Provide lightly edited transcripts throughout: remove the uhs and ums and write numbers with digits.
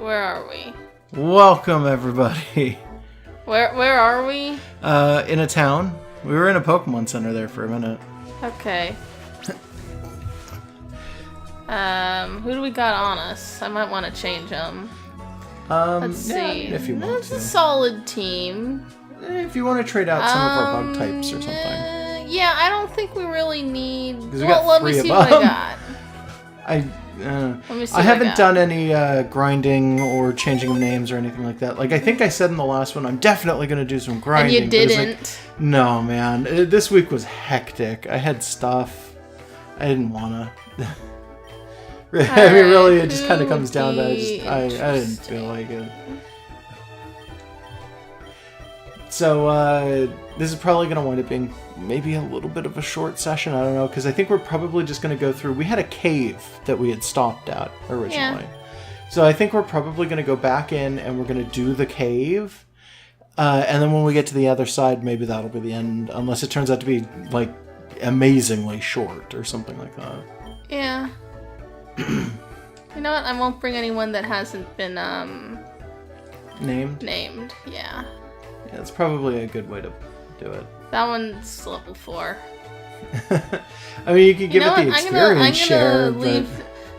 Where are we? Welcome, everybody. Where are we? In a town. We were in a Pokemon Center there for a minute. Okay. Who do we got on us? I might want to change them. Let's see. Yeah, if you want That's to. a solid team. If you want to trade out some of our bug types or something. Yeah, I don't think we really need. Because we got let three me of see what I them. got. I me see I what haven't I got. done any grinding or changing of names or anything like that. Like, I think I said in the last one, I'm definitely going to do some grinding. And you but didn't. it's like, no, man. This week was hectic. I had stuff. I didn't want to. I mean, really, it just kind of comes down to I didn't feel like it. So, this is probably going to wind up being maybe a little bit of a short session. I don't know, because I think we're probably just going to go through... We had a cave that we had stopped at originally. Yeah. So I think we're probably going to go back in and we're going to do the cave. And then when we get to the other side, maybe that'll be the end. Unless it turns out to be, like, amazingly short or something like that. Yeah. You know what? I won't bring anyone that hasn't been, Named? Named, yeah. Yeah, it's probably a good way to do it. That one's level 4. I mean, you could give it the experience I'm gonna share, leave...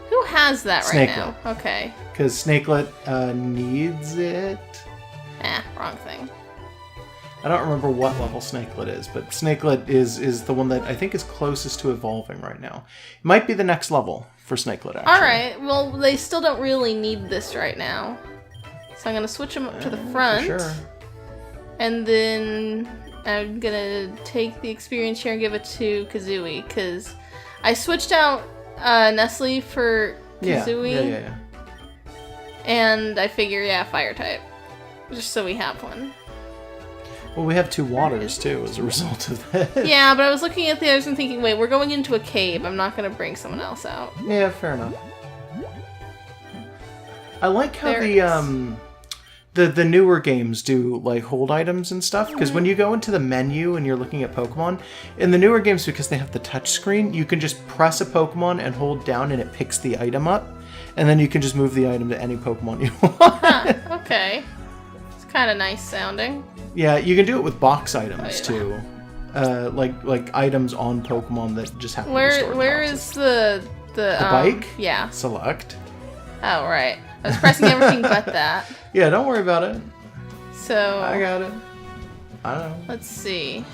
Who has that right now? Snakelet. Okay. Because Snakelet needs it. Wrong thing. I don't remember what level Snakelet is, but Snakelet is the one that I think is closest to evolving right now. It might be the next level for Snakelet, actually. Alright, well, they still don't really need this right now. So I'm gonna switch them up to the front. Sure. And then I'm gonna take the experience share and give it to Kazooie, because I switched out Nestle for Kazooie. Yeah. And I figure, fire type. Just so we have one. Well, we have 2 waters, too, as a result of that. Yeah, but I was looking at the others and thinking, wait, we're going into a cave. I'm not gonna bring someone else out. Yeah, fair enough. I like how the newer games do, like, hold items and stuff, because when you go into the menu and you're looking at Pokemon, in the newer games, because they have the touch screen, you can just press a Pokemon and hold down and it picks the item up, and then you can just move the item to any Pokemon you want. Huh, okay. It's kind of nice sounding. Yeah, you can do it with box items, too. Like items on Pokemon that just happen to be stored in Where boxes. is the bike? Yeah. Select. Oh, right. I was pressing everything but that. Yeah, don't worry about it. So... I got it. I don't know. Let's see.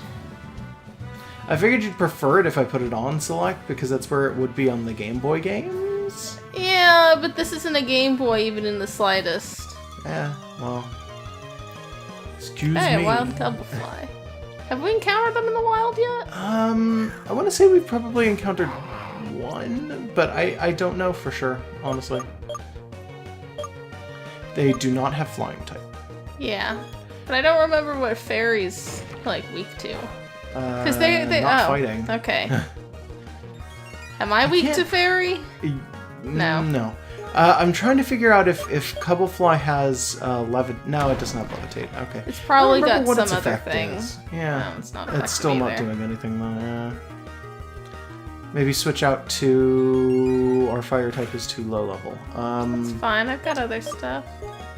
I figured you'd prefer it if I put it on Select, because that's where it would be on the Game Boy games. Yeah, but this isn't a Game Boy even in the slightest. Yeah, well... Excuse me. Hey, wild Cubblefly. Have we encountered them in the wild yet? I want to say we've probably encountered one, but I don't know for sure, honestly. They do not have flying type. Yeah, but I don't remember what fairies like weak to. Because they not fighting. Okay. Am I weak to fairy? No. No. I'm trying to figure out if Cubblefly has No, it doesn't have levitate. Okay. It's probably I don't remember got what some its other effect thing. is. Yeah. No, it's not. It's still not either. doing anything though. Yeah. Maybe switch out to our fire type is too low level. It's fine. I've got other stuff.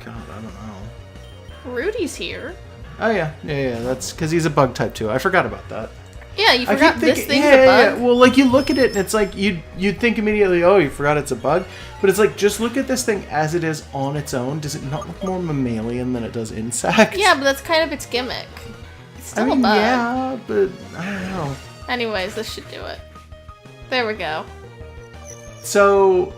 God, I don't know. Rudy's here. Oh yeah. That's because he's a bug type too. I forgot about that. Yeah, you forgot this thing's a bug. Yeah. Well, like, you look at it and it's like you'd think immediately, oh, you forgot it's a bug, but it's like, just look at this thing as it is on its own. Does it not look more mammalian than it does insect? Yeah, but that's kind of its gimmick. It's still I mean, a bug. yeah, but I don't know. Anyways, this should do it. There we go. So,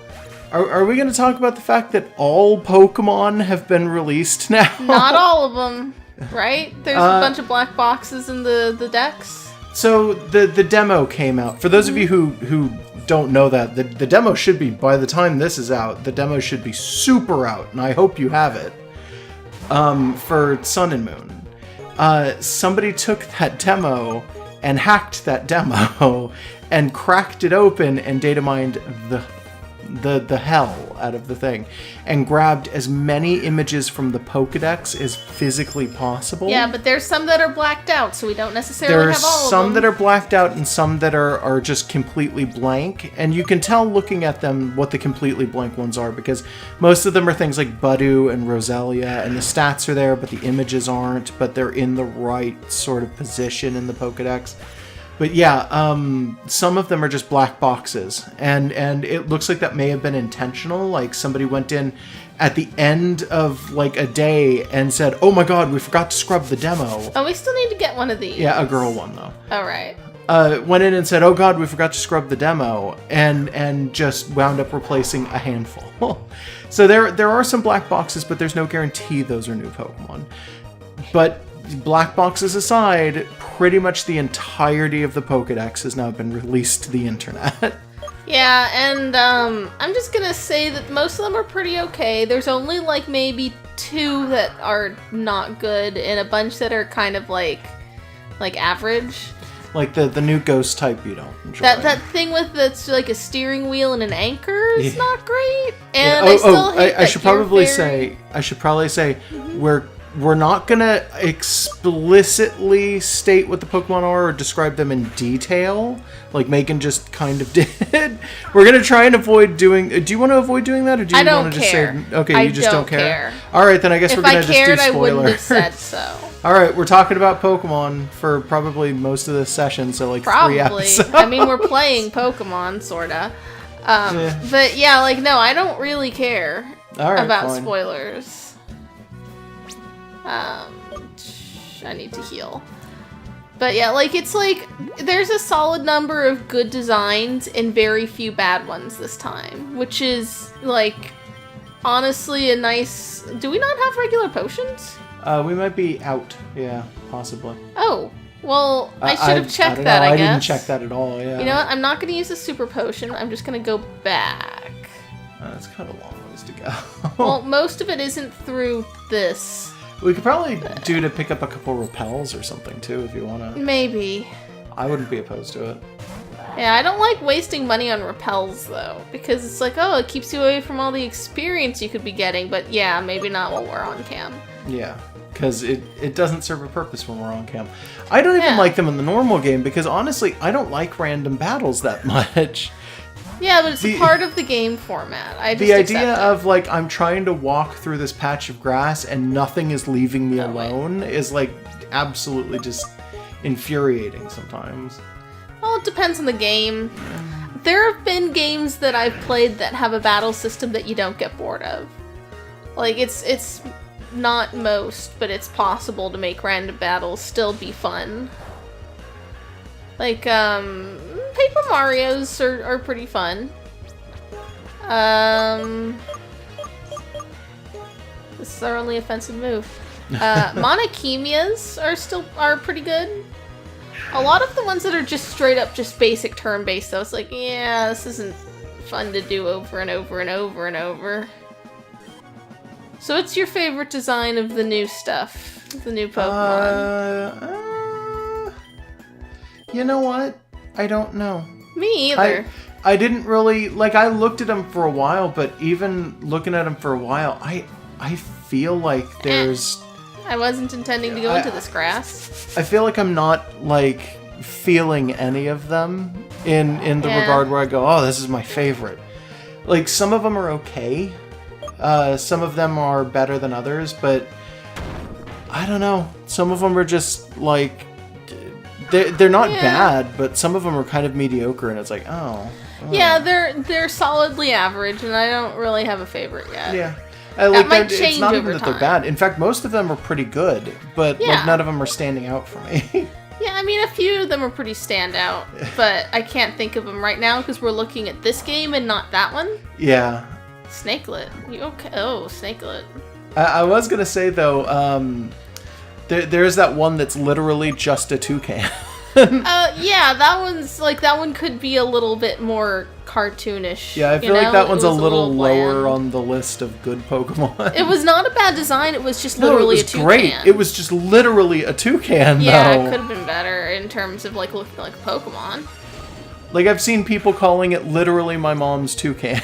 are we going to talk about the fact that all Pokemon have been released now? Not all of them, right? There's a bunch of black boxes in the decks. So the demo came out. For those of you who don't know that, the demo should be, by the time this is out, the demo should be super out, and I hope you have it, for Sun and Moon. Somebody took that demo and hacked that demo and cracked it open and data mined the hell out of the thing and grabbed as many images from the Pokedex as physically possible. Yeah, but there's some that are blacked out, so we don't necessarily There are have all of them. some that are blacked out and some that are just completely blank. And you can tell looking at them what the completely blank ones are, because most of them are things like Budu and Roselia, and the stats are there, but the images aren't, but they're in the right sort of position in the Pokedex. But yeah, some of them are just black boxes, and it looks like that may have been intentional. Like somebody went in at the end of like a day and said, "Oh my God, we forgot to scrub the demo." Oh, we still need to get one of these. Yeah, a girl one though. All right. Went in and said, "Oh God, we forgot to scrub the demo," and just wound up replacing a handful. So there are some black boxes, but there's no guarantee those are new Pokemon. But black boxes aside, pretty much the entirety of the Pokedex has now been released to the internet. Yeah, and I'm just gonna say that most of them are pretty okay. There's only like maybe 2 that are not good, and a bunch that are kind of like average. Like the new ghost type you don't enjoy. That thing with that's like a steering wheel and an anchor is not great. And yeah. I still hate I should probably say we're not gonna explicitly state what the Pokemon are or describe them in detail, like Megan just kind of did. We're gonna try and avoid doing. Do you want to avoid doing that, or do you want to just say? Okay, you just don't care. All right, then I guess we're gonna just do spoilers. If I cared, I wouldn't have said so. All right, we're talking about Pokemon for probably most of this session, so like 3 episodes. I mean, we're playing Pokemon, sorta. Yeah. But yeah, like no, I don't really care about spoilers. I need to heal. But yeah, like it's like there's a solid number of good designs and very few bad ones this time, which is like honestly a nice. Do we not have regular potions? We might be out. Yeah, possibly. Oh, well, I should have checked that, I guess. I didn't check that at all, yeah. You know what? I'm not going to use a super potion. I'm just going to go back. That's kind of a long ways to go. Well, most of it isn't through this. We could probably do to pick up a couple repels or something, too, if you want to. Maybe. I wouldn't be opposed to it. Yeah, I don't like wasting money on repels, though, because it's like, oh, it keeps you away from all the experience you could be getting, but yeah, maybe not while we're on cam. Yeah, because it doesn't serve a purpose when we're on cam. I don't even like them in the normal game, because honestly, I don't like random battles that much. Yeah, but it's a part of the game format. The idea of, like, I'm trying to walk through this patch of grass and nothing is leaving me alone is, like, absolutely just infuriating sometimes. Well, it depends on the game. There have been games that I've played that have a battle system that you don't get bored of. Like, it's not most, but it's possible to make random battles still be fun. Like, Paper Marios are pretty fun. This is our only offensive move. Monokemias are pretty good. A lot of the ones that are just straight up just basic turn-based, though, it's like, yeah, this isn't fun to do over and over and over and over. So what's your favorite design of the new stuff? The new Pokemon? You know what? I don't know. Me either. I didn't really... Like, I looked at them for a while, but even looking at them for a while, I feel like there's... I wasn't intending to go into this grass. I feel like I'm not, like, feeling any of them in the regard where I go, oh, this is my favorite. Like, some of them are okay. Some of them are better than others, but I don't know. Some of them are just, like... They're not bad, but some of them are kind of mediocre, and it's like, oh. Yeah, they're solidly average, and I don't really have a favorite yet. Yeah. That might change it's not over even that time. they're bad. In fact, most of them are pretty good, but like none of them are standing out for me. Yeah, I mean, a few of them are pretty standout, but I can't think of them right now because we're looking at this game and not that one. Yeah. Snakelet. You okay? Oh, Snakelet. I was going to say, though, there's that one that's literally just a toucan. Yeah, that one could be a little bit more cartoonish. Yeah, I feel like that one's a little lower on the list of good Pokemon. It was not a bad design, it was just literally a toucan. Great. It was just literally a toucan, Yeah, it could have been better in terms of like looking like a Pokemon. Like, I've seen people calling it literally my mom's toucan.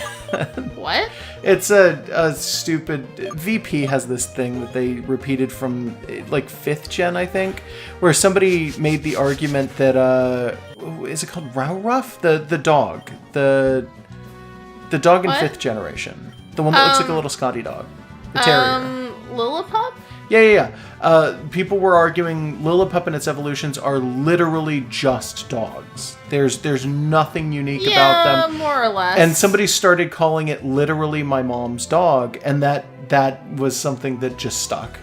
What? It's a stupid... VP has this thing that they repeated from, like, 5th gen, I think, where somebody made the argument that, is it called Rowruff? The dog. The dog in What? 5th generation. The one that looks like a little Scotty dog. The terrier. Lillipup? Yeah. People were arguing Lillipup and its evolutions are literally just dogs. There's nothing unique about them. Yeah, more or less. And somebody started calling it literally my mom's dog, and that was something that just stuck.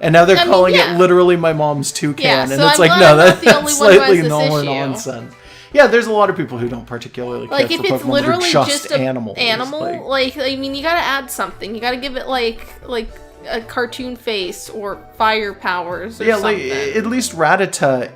And now they're calling it literally my mom's toucan, Yeah, and so it's I'm like, glad no, I'm not the that's only one who has slightly this more issue. nonsense. Yeah, there's a lot of people who don't particularly care Like, for if Pokemon it's literally that are just an animals. animal, like, I mean, you gotta add something. You gotta give it, like a cartoon face or fire powers or something. Like, at least Rattata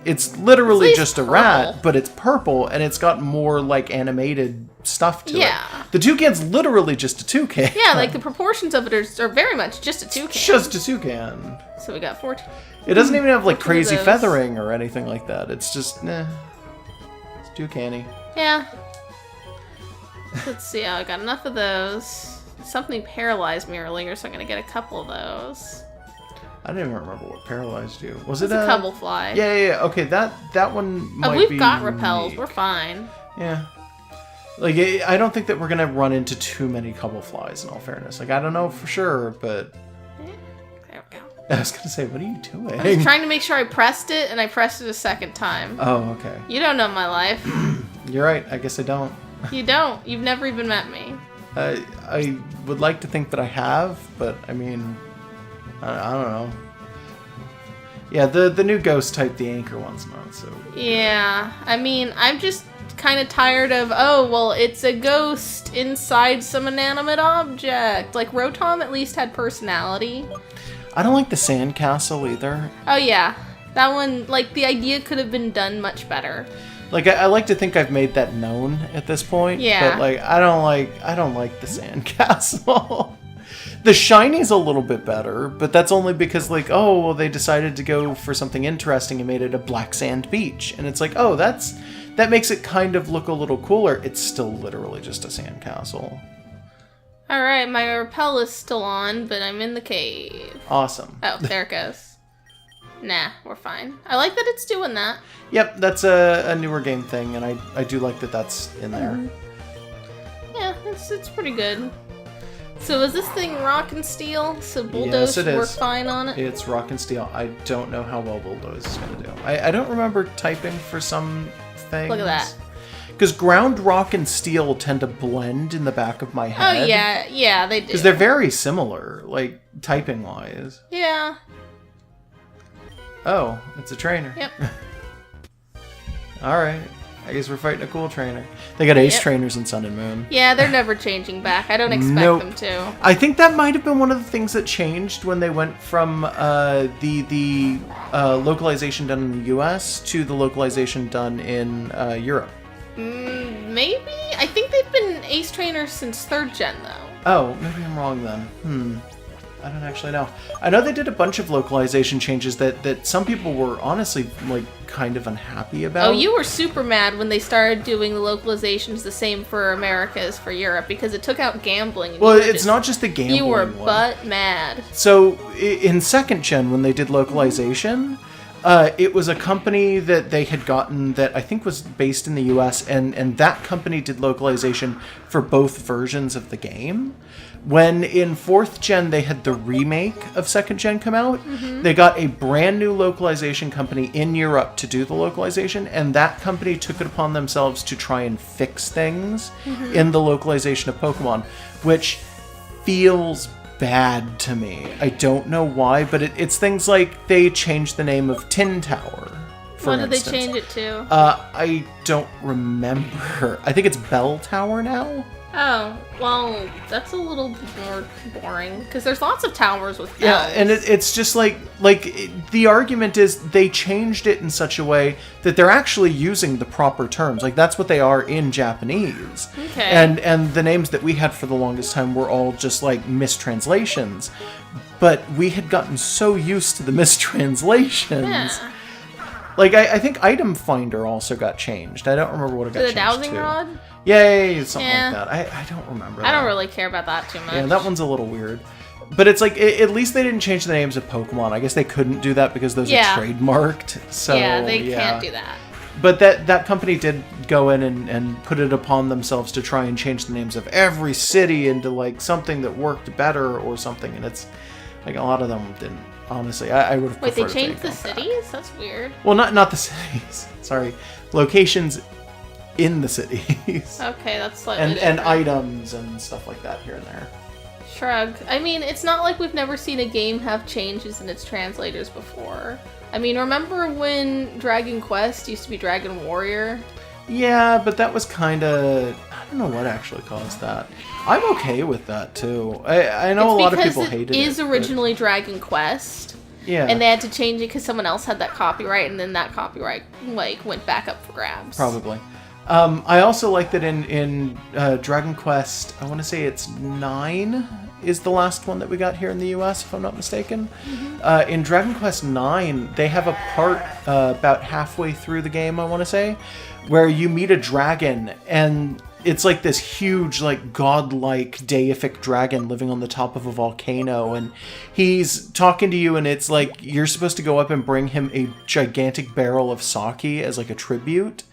it's literally least just a purple. rat, but it's purple, and it's got more, like, animated stuff to it. Yeah. The toucan's literally just a toucan. Yeah, like, the proportions of it are very much just a toucan. Just a toucan. So we got 14. It doesn't even have, like, Look at crazy those. feathering or anything like that. It's just, it's toucan-y. Yeah. Let's see, I got enough of those. Something paralyzed me earlier, so I'm gonna get a couple of those. I don't even remember what paralyzed you. Was It's it a cobble fly. Yeah. Okay, that one might We've be got repels. unique. We're fine. Yeah. Like, I don't think that we're gonna run into too many cobble flies, in all fairness. Like, I don't know for sure, but... There we go. I was gonna say, what are you doing? I was trying to make sure I pressed it, and I pressed it a second time. Oh, okay. You don't know my life. You're right. I guess I don't. You don't. You've never even met me. I would like to think that I have, but I mean, I don't know. Yeah, the new ghost type, the anchor one's not so. Yeah, I mean, I'm just kind of tired of, oh, well, it's a ghost inside some inanimate object. Like, Rotom at least had personality. I don't like the sandcastle either. Oh, yeah. That one, like, the idea could have been done much better. Like, I like to think I've made that known at this point. Yeah. But, like, I don't like the sandcastle. The shiny's a little bit better, but that's only because, like, oh, well, they decided to go for something interesting and made it a black sand beach. And it's like, oh, that makes it kind of look a little cooler. It's still literally just a sandcastle. Alright, my repel is still on, but I'm in the cave. Awesome. Oh, there it goes. Nah, we're fine. I like that it's doing that. Yep, that's a newer game thing, and I do like that that's in there. Yeah, it's pretty good. So is this thing rock and steel? So Yes, bulldoze it should work is. fine on it? It's rock and steel. I don't know how well bulldoze is going to do. I don't remember typing for some things. Look at that. Because ground rock and steel tend to blend in the back of my head. Oh, yeah, they do. Because they're very similar, like, typing-wise. Yeah. Oh, it's a trainer. Yep. Alright. I guess we're fighting a cool trainer. They got ace Yep. trainers in Sun and Moon. Yeah, they're never changing back. I don't expect Nope. them to. I think that might have been one of the things that changed when they went from the localization done in the U.S. to the localization done in Europe. Maybe? I think they've been ace trainers since 3rd gen, though. Oh, maybe I'm wrong then. I don't actually know. I know they did a bunch of localization changes that some people were honestly, like, kind of unhappy about. Oh, you were super mad when they started doing the localizations the same for America as for Europe, because it took out gambling. And Well, you were it's not just the gambling You were one. butt mad. So, in 2nd gen, when they did localization, it was a company that they had gotten that I think was based in the US, and that company did localization for both versions of the game. When in 4th gen they had the remake of 2nd gen come out, they got a brand new localization company in Europe to do the localization, and that company took it upon themselves to try and fix things in the localization of Pokemon, which feels bad to me. I don't know why, but it's things like they changed the name of Tin Tower. For What did they instance. change it to? I don't remember. I think it's Bell Tower now. Oh, well, that's a little more boring, because there's lots of towers with bells. Yeah, and it's just the argument is they changed it in such a way that they're actually using the proper terms. Like, that's what they are in Japanese. Okay. And the names that we had for the longest time were all just, like, mistranslations. But we had gotten so used to the mistranslations. Yeah. Like, I think Item Finder also got changed. I don't remember what it got changed to. The dowsing rod? Yay, something like that. I don't remember that. I don't really care about that too much. Yeah, that one's a little weird. But it's like, at least they didn't change the names of Pokemon. I guess they couldn't do that because those are trademarked. So, yeah, they can't do that. But that company did go in and put it upon themselves to try and change the names of every city into, like, something that worked better or something. And it's, like, a lot of them didn't. Honestly, I would have preferred. Wait, they changed the cities? That's weird. Well, not the cities. Sorry. Locations in the cities. Okay, that's slightly different. And items and stuff like that here and there. Shrug. I mean, it's not like we've never seen a game have changes in its translators before. I mean, remember when Dragon Quest used to be Dragon Warrior? Yeah, but that was kind of... I don't know what actually caused that. I'm okay with that, too. I know a lot of people hated it. It is originally Dragon Quest. Yeah. And they had to change it because someone else had that copyright, and then that copyright, like, went back up for grabs. Probably. I also like that in Dragon Quest, I want to say it's 9 is the last one that we got here in the US, if I'm not mistaken. Mm-hmm. In Dragon Quest 9, they have a part about halfway through the game, I want to say, where you meet a dragon, and it's like this huge, like, godlike, deific dragon living on the top of a volcano, and he's talking to you, and it's like you're supposed to go up and bring him a gigantic barrel of sake as, like, a tribute.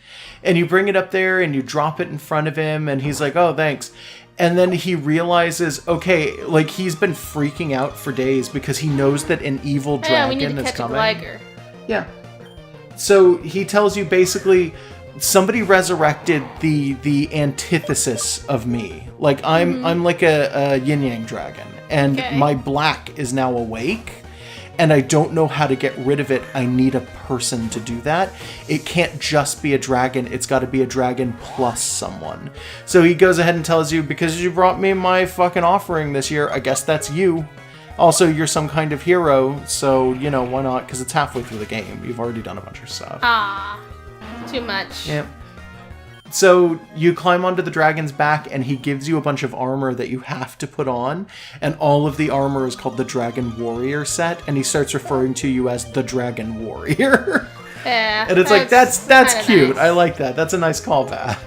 And you bring it up there, and you drop it in front of him, and he's like, oh, thanks. And then he realizes, okay, like, he's been freaking out for days because he knows that an evil dragon is coming. A Gligar. Yeah. So he tells you basically, somebody resurrected the antithesis of me. Like, I'm like a yin-yang dragon, and my black is now awake, and I don't know how to get rid of it. I need a person to do that. It can't just be a dragon. It's got to be a dragon plus someone. So he goes ahead and tells you, because you brought me my fucking offering this year, I guess that's you. Also, you're some kind of hero, so, you know, why not? Because it's halfway through the game. You've already done a bunch of stuff. Ah, too much. Yep. So you climb onto the dragon's back, and he gives you a bunch of armor that you have to put on, and all of the armor is called the Dragon Warrior set, and he starts referring to you as the Dragon Warrior. Yeah, and it's like, that's cute. Nice. I like that. That's a nice callback.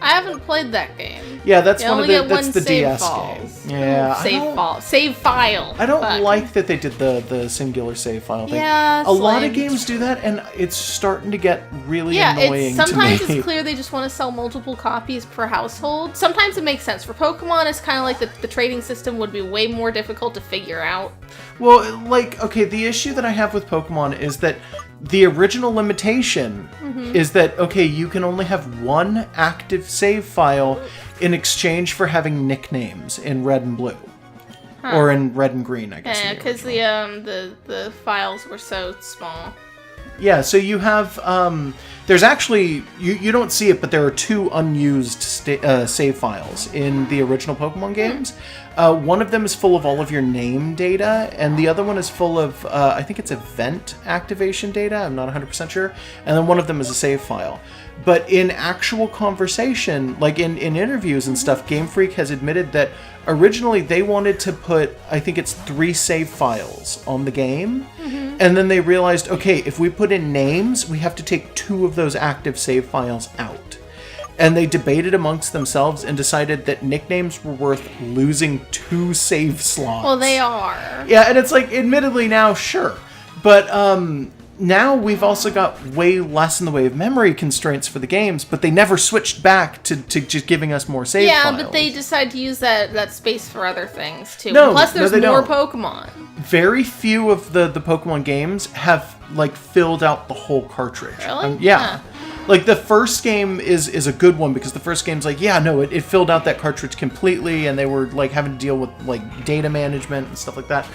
I haven't played that game. Yeah, that's that's the DS game. Yeah, save file. I don't like that they did the singular save file thing. Yeah, a lot of games do that, and it's starting to get really annoying. Sometimes it's clear they just want to sell multiple copies per household. Sometimes it makes sense. For Pokemon, it's kind of like the trading system would be way more difficult to figure out. Well, like, okay, the issue that I have with Pokemon is that the original limitation is that, okay, you can only have one active save file in exchange for having nicknames in red and blue. Huh. Or in red and green, I guess. Yeah, because the files were so small. Yeah, so you have, there's actually, you don't see it, but there are 2 unused save files in the original Pokemon games. One of them is full of all of your name data, and the other one is full of, I think it's event activation data, I'm not 100% sure, and then one of them is a save file. But in actual conversation, like in interviews and stuff, Game Freak has admitted that originally they wanted to put, I think it's 3 save files on the game, and then they realized, okay, if we put in names, we have to take 2 of those active save files out. And they debated amongst themselves and decided that nicknames were worth losing 2 save slots. Well, they are. Yeah, and it's like, admittedly now, sure. But now we've also got way less in the way of memory constraints for the games, but they never switched back to just giving us more save files. Yeah, but they decided to use that space for other things, too. No, plus, there's more don't. Pokemon. Very few of the Pokemon games have, like, filled out the whole cartridge. Really? Yeah. Huh. Like, the first game is a good one, because the first game's like, yeah, no, it filled out that cartridge completely, and they were, like, having to deal with, like, data management and stuff like that.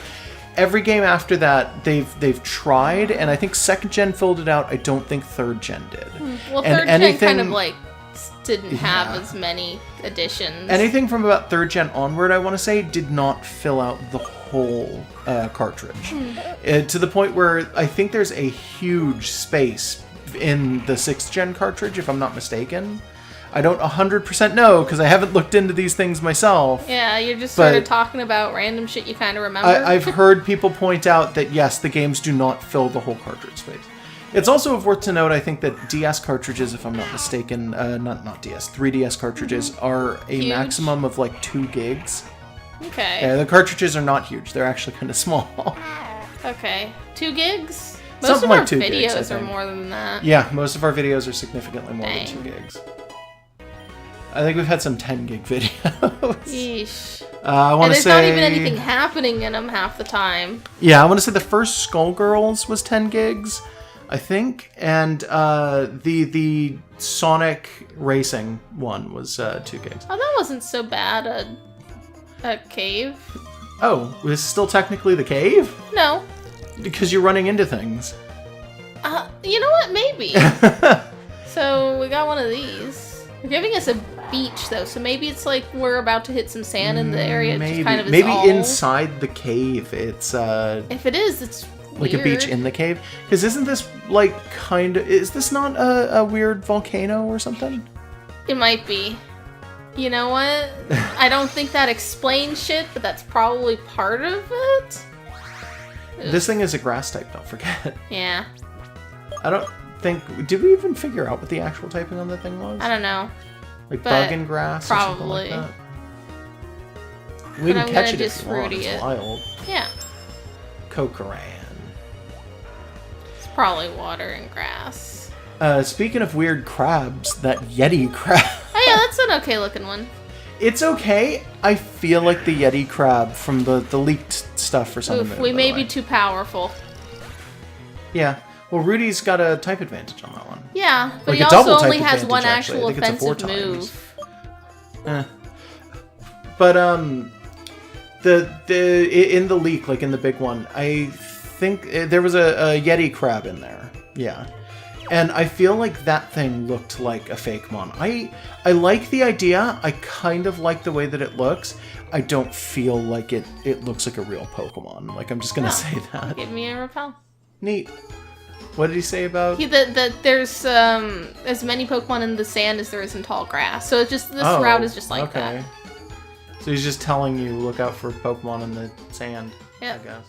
Every game after that, they've tried, and I think 2nd gen filled it out. I don't think 3rd gen did. Well, 3rd gen kind of, like, didn't have as many additions. Anything from about 3rd gen onward, I want to say, did not fill out the whole cartridge. To the point where I think there's a huge space in the 6th gen cartridge, if I'm not mistaken. I don't 100% know, because I haven't looked into these things myself. Yeah, you're just sort of talking about random shit you kind of remember. I've heard people point out that, yes, the games do not fill the whole cartridge space. It's also worth to note, I think, that DS cartridges, if I'm not mistaken, not DS, 3DS cartridges are a Huge. maximum of like 2 gigs. Okay. Yeah, the cartridges are not huge. They're actually kind of small. Okay. 2 gigs? Most Something of our like 2 gigs, I videos are think. more than that. Yeah, most of our videos are significantly more Dang. than 2 gigs. I think we've had some 10 gig videos. Yeesh. I want And to there's say... not even anything happening in them half the time. Yeah, I want to say the first Skullgirls was 10 gigs, I think, and the Sonic Racing one was 2 gigs. Oh, that wasn't so bad. A cave? Oh, this is still technically the cave? No. Because you're running into things. You know what? Maybe. So we got one of these. You're giving us a beach though, so maybe it's like we're about to hit some sand in the area. It Maybe, just kind of is maybe all... inside the cave. It's If it is, it's like weird. a beach in the cave. Because isn't this like kind of? Is this not a weird volcano or something? It might be. You know what? I don't think that explains shit, but that's probably part of it. This thing is a grass type. Don't forget. Yeah. I don't think. Did we even figure out what the actual typing on the thing was? I don't know. Like but bug and grass or something like probably. that? We But can I'm catch gonna it if just you want. fruity It's it. wild. Yeah. Kokoran. It's probably water and grass. Speaking of weird crabs, that Yeti crab. Oh yeah, that's an okay looking one. It's okay. I feel like the Yeti crab from the leaked stuff for some Oof, reason. we may be too powerful. Yeah. Well, Rudy's got a type advantage on that one. Yeah, but Like he a double also type only has advantage, one actually. actual I think it's a 4 offensive times. move. But in the leak, like in the big one, I think there was a Yeti crab in there. Yeah. And I feel like that thing looked like a fake mon. I like the idea. I kind of like the way that it looks. I don't feel like it looks like a real Pokemon. Like, I'm just going to say that. Give me a repel. Neat. What did he say about... That there's as many Pokemon in the sand as there is in tall grass. So it's just this route is just like that. So he's just telling you, look out for Pokemon in the sand, Yep. I guess.